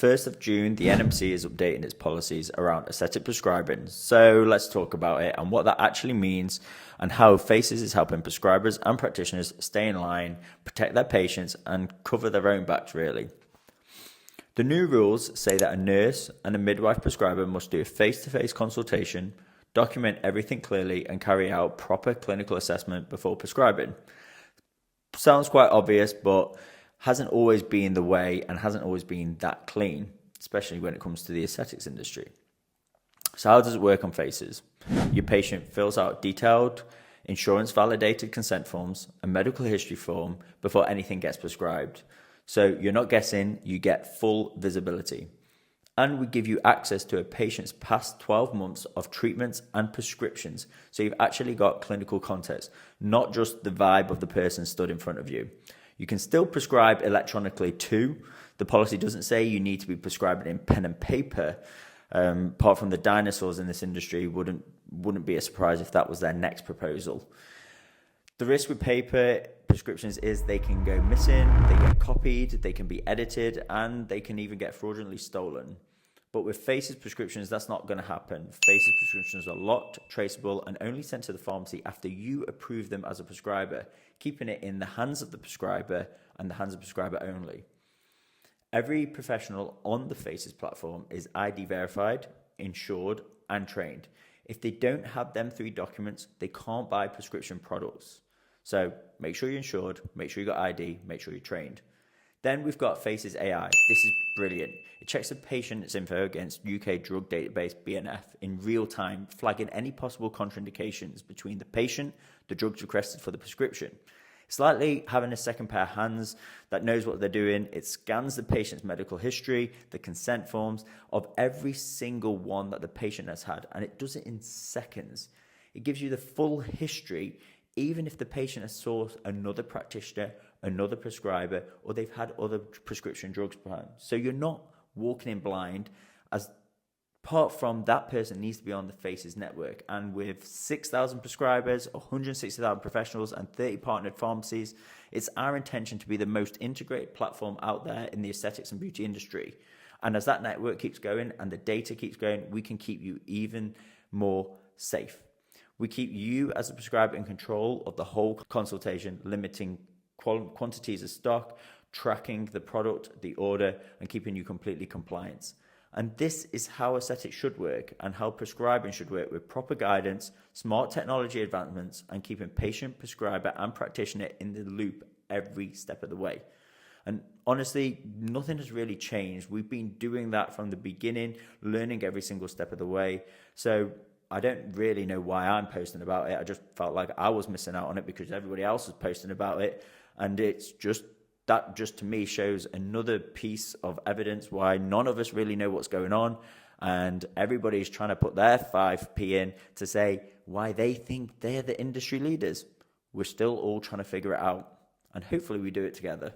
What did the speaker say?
1st of June, the NMC is updating its policies around aesthetic prescribing. So let's talk about it and what that actually means and how Faces is helping prescribers and practitioners stay in line, protect their patients, and cover their own backs, really. The new rules say that a nurse and a midwife prescriber must do a face-to-face consultation, document everything clearly, and carry out proper clinical assessment before prescribing. Sounds quite obvious, but hasn't always been the way and hasn't always been that clean, especially when it comes to the aesthetics industry. So how does it work on Faces? Your patient fills out detailed, insurance validated consent forms, a medical history form before anything gets prescribed. So you're not guessing, you get full visibility. And we give you access to a patient's past 12 months of treatments and prescriptions. So you've actually got clinical context, not just the vibe of the person stood in front of you. You can still prescribe electronically too. The policy doesn't say you need to be prescribing in pen and paper. Apart from the dinosaurs in this industry, wouldn't be a surprise if that was their next proposal. The risk with paper prescriptions is they can go missing, they get copied, they can be edited, and they can even get fraudulently stolen. But with Faces prescriptions, that's not going to happen. Faces prescriptions are locked, traceable, and only sent to the pharmacy after you approve them as a prescriber, keeping it in the hands of the prescriber and the hands of the prescriber only. Every professional on the Faces platform is ID verified, insured, and trained. If they don't have them three documents, they can't buy prescription products. So make sure you're insured, make sure you got ID, make sure you're trained. Then we've got Faces AI. This is brilliant. It checks the patient's info against UK drug database BNF in real time, flagging any possible contraindications between the patient, the drugs requested for the prescription. It's like having a second pair of hands that knows what they're doing. It scans the patient's medical history, the consent forms of every single one that the patient has had, and it does it in seconds. It gives you the full history, even if the patient has sought another practitioner, another prescriber, or they've had other prescription drugs behind. So you're not walking in blind, as apart from that person needs to be on the Faces network. And with 6,000 prescribers, 160,000 professionals, and 30 partnered pharmacies, it's our intention to be the most integrated platform out there in the aesthetics and beauty industry. And as that network keeps going and the data keeps going, we can keep you even more safe. We keep you as a prescriber in control of the whole consultation, limiting quantities of stock, tracking the product, the order, and keeping you completely compliant. And this is how aesthetics should work and how prescribing should work, with proper guidance, smart technology advancements, and keeping patient, prescriber, and practitioner in the loop every step of the way. And honestly, nothing has really changed. We've been doing that from the beginning, learning every single step of the way. So I don't really know why I'm posting about it. I just felt like I was missing out on it because everybody else was posting about it. And it's just to me shows another piece of evidence why none of us really know what's going on. And everybody's trying to put their 5p in to say why they think they're the industry leaders. We're still all trying to figure it out. And hopefully we do it together.